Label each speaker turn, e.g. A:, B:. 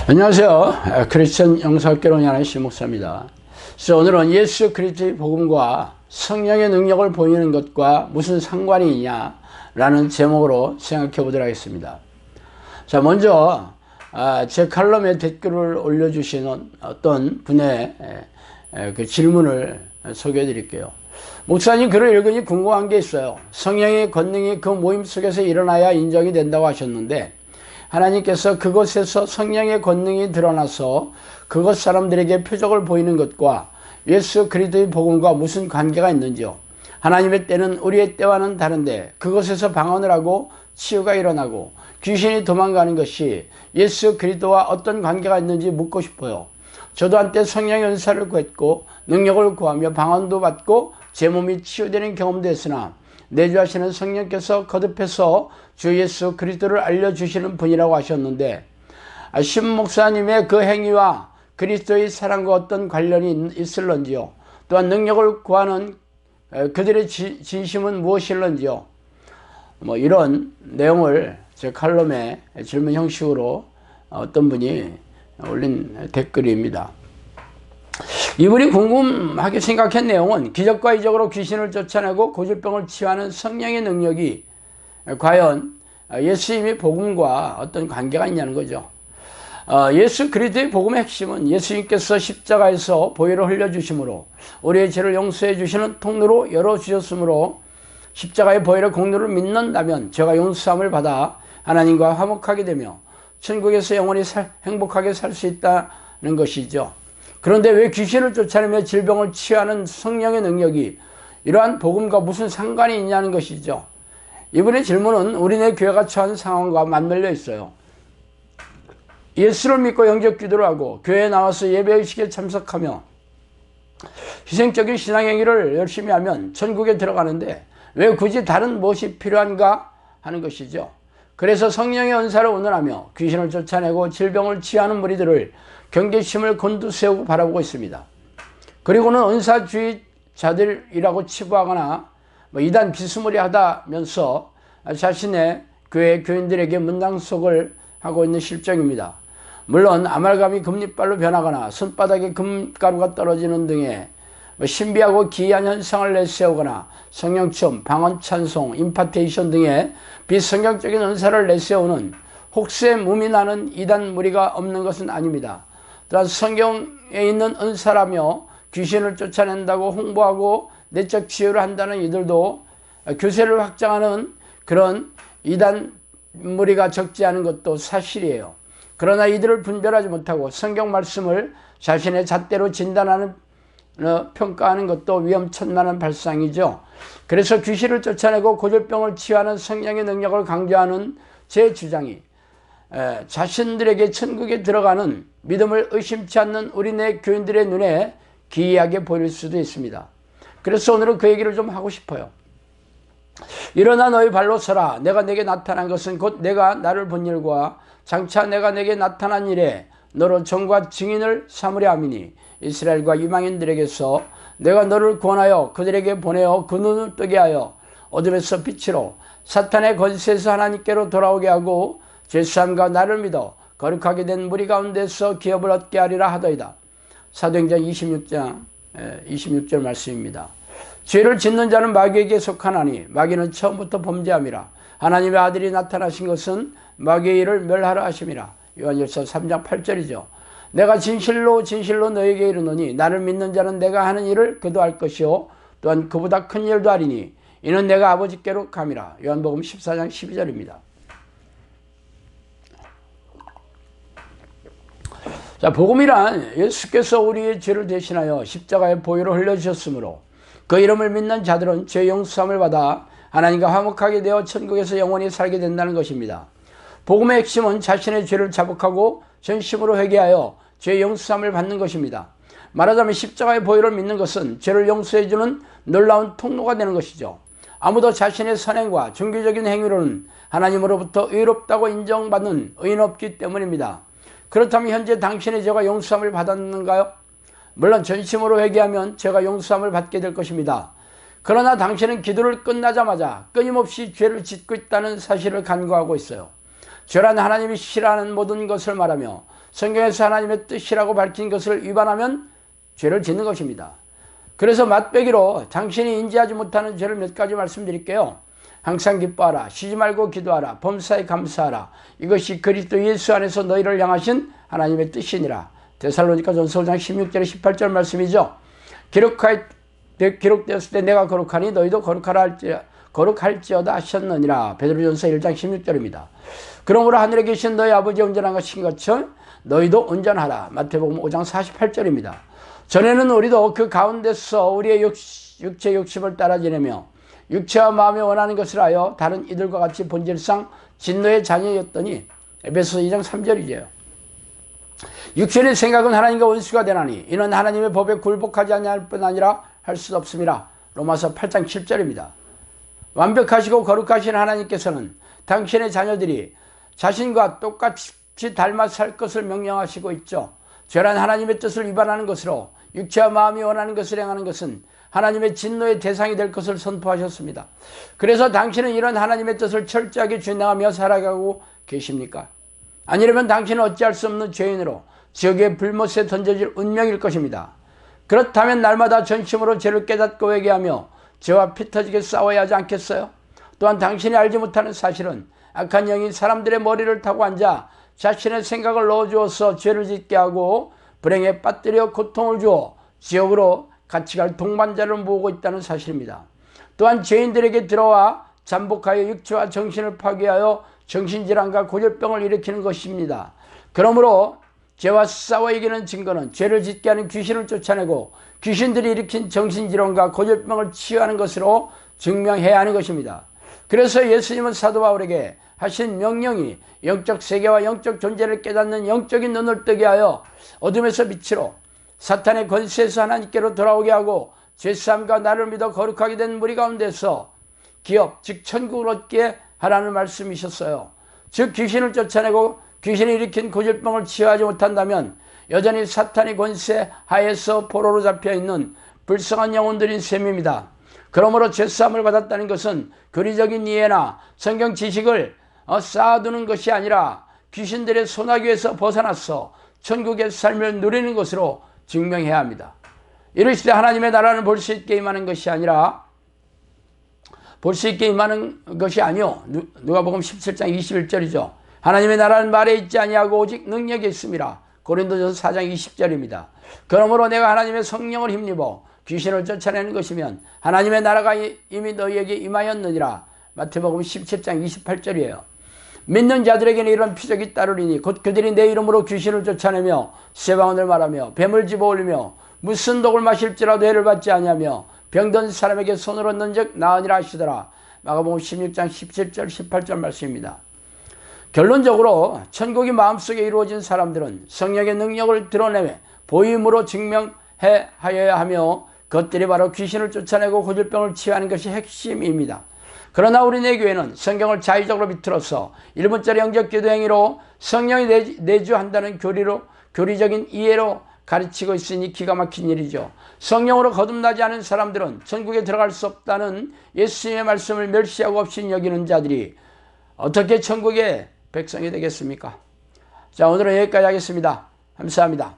A: 안녕하세요. 크리스천 영성학교로 운영하는 신목사입니다. 그래서 오늘은 예수 그리스도의 복음과 성령의 능력을 보이는 것과 무슨 상관이 있냐라는 제목으로 생각해 보도록 하겠습니다. 자, 먼저 제 칼럼에 댓글을 올려주시는 어떤 분의 그 질문을 소개해 드릴게요. 목사님, 글을 읽으니 궁금한 게 있어요. 성령의 권능이 그 모임 속에서 일어나야 인정이 된다고 하셨는데, 하나님께서 그곳에서 성령의 권능이 드러나서 그곳 사람들에게 표적을 보이는 것과 예수 그리스도의 복음과 무슨 관계가 있는지요? 하나님의 때는 우리의 때와는 다른데 그곳에서 방언을 하고 치유가 일어나고 귀신이 도망가는 것이 예수 그리스도와 어떤 관계가 있는지 묻고 싶어요. 저도 한때 성령의 은사를 구했고 능력을 구하며 방언도 받고 제 몸이 치유되는 경험도 했으나 내주하시는 성령께서 거듭해서 주 예수 그리스도를 알려주시는 분이라고 하셨는데, 신 목사님의 그 행위와 그리스도의 사랑과 어떤 관련이 있을런지요? 또한 능력을 구하는 그들의 진심은 무엇일런지요? 이런 내용을 제 칼럼에 질문 형식으로 어떤 분이 올린 댓글입니다. 이분이 궁금하게 생각한 내용은 기적과 이적으로 귀신을 쫓아내고 고질병을 치유하는 성령의 능력이 과연 예수님의 복음과 어떤 관계가 있냐는 거죠. 예수 그리스도의 복음의 핵심은 예수님께서 십자가에서 보혈을 흘려주심으로 우리의 죄를 용서해 주시는 통로로 열어주셨으므로 십자가의 보혈의 공로를 믿는다면 죄가 용서함을 받아 하나님과 화목하게 되며 천국에서 영원히 행복하게 살 수 있다는 것이죠. 그런데 왜 귀신을 쫓아내며 질병을 치유하는 성령의 능력이 이러한 복음과 무슨 상관이 있냐는 것이죠. 이분의 질문은 우리네 교회가 처한 상황과 맞물려 있어요. 예수를 믿고 영접 기도를 하고 교회에 나와서 예배의식에 참석하며 희생적인 신앙행위를 열심히 하면 천국에 들어가는데 왜 굳이 다른 무엇이 필요한가 하는 것이죠. 그래서 성령의 은사를 운운하며 귀신을 쫓아내고 질병을 치유하는 무리들을 경계심을 곤두세우고 바라보고 있습니다. 그리고는 은사주의자들이라고 치부하거나 이단 비스무리하다면서 자신의 교회 교인들에게 문장속을 하고 있는 실정입니다. 물론 아말감이 금리빨로 변하거나 손바닥에 금가루가 떨어지는 등의 신비하고 기이한 현상을 내세우거나 성령춤, 방언, 찬송, 임파테이션 등의 비성경적인 은사를 내세우는 혹세 무민하는 이단 무리가 없는 것은 아닙니다. 또한 성경에 있는 은사라며 귀신을 쫓아낸다고 홍보하고 내적 치유를 한다는 이들도 교세를 확장하는 그런 이단 무리가 적지 않은 것도 사실이에요. 그러나 이들을 분별하지 못하고 성경 말씀을 자신의 잣대로 진단하는 평가하는 것도 위험천만한 발상이죠. 그래서 귀신을 쫓아내고 고질병을 치유하는 성령의 능력을 강조하는 제 주장이 자신들에게 천국에 들어가는 믿음을 의심치 않는 우리네 교인들의 눈에 기이하게 보일 수도 있습니다. 그래서 오늘은 그 얘기를 좀 하고 싶어요. 일어나 너희 발로 서라. 내가 내게 나타난 것은 곧 내가 나를 본 일과 장차 내가 내게 나타난 일에 너로 정과 증인을 삼으려 함이니 이스라엘과 이방인들에게서 내가 너를 구원하여 그들에게 보내어 그 눈을 뜨게 하여 어둠에서 빛으로 사탄의 권세에서 하나님께로 돌아오게 하고 죄사함과 나를 믿어 거룩하게 된 무리 가운데서 기업을 얻게 하리라 하더이다. 사도행전 26장 26절 말씀입니다. 죄를 짓는 자는 마귀에게 속하나니 마귀는 처음부터 범죄함이라. 하나님의 아들이 나타나신 것은 마귀의 일을 멸하려 하심이라. 요한일서 3장 8절이죠. 내가 진실로 진실로 너에게 이르노니 나를 믿는 자는 내가 하는 일을 그도 할 것이요 또한 그보다 큰 일도 하리니 이는 내가 아버지께로 감이라. 요한복음 14장 12절입니다. 자, 복음이란 예수께서 우리의 죄를 대신하여 십자가에 보혈을 흘려주셨으므로 그 이름을 믿는 자들은 죄 용서함을 받아 하나님과 화목하게 되어 천국에서 영원히 살게 된다는 것입니다. 복음의 핵심은 자신의 죄를 자복하고 전심으로 회개하여 죄 용서함을 받는 것입니다. 말하자면 십자가의 보혈을 믿는 것은 죄를 용서해주는 놀라운 통로가 되는 것이죠. 아무도 자신의 선행과 종교적인 행위로는 하나님으로부터 의롭다고 인정받는 의인 없기 때문입니다. 그렇다면 현재 당신의 죄가 용서함을 받았는가요? 물론 전심으로 회개하면 죄가 용서함을 받게 될 것입니다. 그러나 당신은 기도를 끝나자마자 끊임없이 죄를 짓고 있다는 사실을 간과하고 있어요. 죄란 하나님이 싫어하는 모든 것을 말하며 성경에서 하나님의 뜻이라고 밝힌 것을 위반하면 죄를 짓는 것입니다. 그래서 맛배기로 당신이 인지하지 못하는 죄를 몇 가지 말씀드릴게요. 항상 기뻐하라. 쉬지 말고 기도하라. 범사에 감사하라. 이것이 그리스도 예수 안에서 너희를 향하신 하나님의 뜻이니라. 데살로니가전서 5장 16절 18절 말씀이죠. 기록되었을 때 내가 거룩하니 너희도 거룩할지어다 하셨느니라. 베드로전서 1장 16절입니다. 그러므로 하늘에 계신 너희 아버지 온전한 것인 것처럼 너희도 온전하라. 마태복음 5장 48절입니다. 전에는 우리도 그 가운데서 우리의 육체 욕심을 따라 지내며 육체와 마음이 원하는 것을 하여 다른 이들과 같이 본질상 진노의 자녀였더니 에베소서 2장 3절이죠. 육신의 생각은 하나님과 원수가 되나니 이는 하나님의 법에 굴복하지 아니할 뿐 아니라 할 수 없음이라. 로마서 8장 7절입니다. 완벽하시고 거룩하신 하나님께서는 당신의 자녀들이 자신과 똑같이 닮아 살 것을 명령하시고 있죠. 죄란 하나님의 뜻을 위반하는 것으로 육체와 마음이 원하는 것을 행하는 것은 하나님의 진노의 대상이 될 것을 선포하셨습니다. 그래서 당신은 이런 하나님의 뜻을 철저하게 준행하며 살아가고 계십니까? 아니라면 당신은 어찌할 수 없는 죄인으로 지옥의 불못에 던져질 운명일 것입니다. 그렇다면 날마다 전심으로 죄를 깨닫고 회개하며 죄와 피 터지게 싸워야 하지 않겠어요? 또한 당신이 알지 못하는 사실은 악한 영이 사람들의 머리를 타고 앉아 자신의 생각을 넣어주어서 죄를 짓게 하고 불행에 빠뜨려 고통을 주어 지옥으로 같이 갈 동반자를 모으고 있다는 사실입니다. 또한 죄인들에게 들어와 잠복하여 육체와 정신을 파괴하여 정신질환과 고질병을 일으키는 것입니다. 그러므로 죄와 싸워 이기는 증거는 죄를 짓게 하는 귀신을 쫓아내고 귀신들이 일으킨 정신질환과 고질병을 치유하는 것으로 증명해야 하는 것입니다. 그래서 예수님은 사도 바울에게 하신 명령이 영적 세계와 영적 존재를 깨닫는 영적인 눈을 뜨게 하여 어둠에서 빛으로 사탄의 권세에서 하나님께로 돌아오게 하고 죄사함과 나를 믿어 거룩하게 된 무리 가운데서 기업 즉 천국을 얻게 하라는 말씀이셨어요. 즉 귀신을 쫓아내고 귀신이 일으킨 고질병을 치유하지 못한다면 여전히 사탄의 권세 하에서 포로로 잡혀있는 불쌍한 영혼들인 셈입니다. 그러므로 죄사함을 받았다는 것은 교리적인 이해나 성경 지식을 쌓아두는 것이 아니라 귀신들의 소나기에서 벗어나서 천국의 삶을 누리는 것으로 증명해야 합니다. 이르시되 하나님의 나라는 볼 수 있게 임하는 것이 아니라 누가복음 17장 21절이죠. 하나님의 나라는 말에 있지 아니하고 오직 능력에 있음이라. 고린도전서 4장 20절입니다. 그러므로 내가 하나님의 성령을 힘입어 귀신을 쫓아내는 것이면 하나님의 나라가 이미 너희에게 임하였느니라. 마태복음 17장 28절이에요. 믿는 자들에게는 이런 표적이 따르리니 곧 그들이 내 이름으로 귀신을 쫓아내며 쇠방언을 말하며 뱀을 집어올리며 무슨 독을 마실지라도 해를 받지 아니하며 병든 사람에게 손을 얹는 즉 나으니라 하시더라. 마가복음 16장 17절 18절 말씀입니다. 결론적으로 천국이 마음속에 이루어진 사람들은 성령의 능력을 드러내며 보임으로 증명해 하여야 하며 그것들이 바로 귀신을 쫓아내고 고질병을 치유하는 것이 핵심입니다. 그러나 우리네 교회는 성경을 자의적으로 비틀어서 1분짜리 영적 기도 행위로 성령이 내주한다는 교리적인 이해로 가르치고 있으니 기가 막힌 일이죠. 성령으로 거듭나지 않은 사람들은 천국에 들어갈 수 없다는 예수님의 말씀을 멸시하고 없이 여기는 자들이 어떻게 천국의 백성이 되겠습니까? 자, 오늘은 여기까지 하겠습니다. 감사합니다.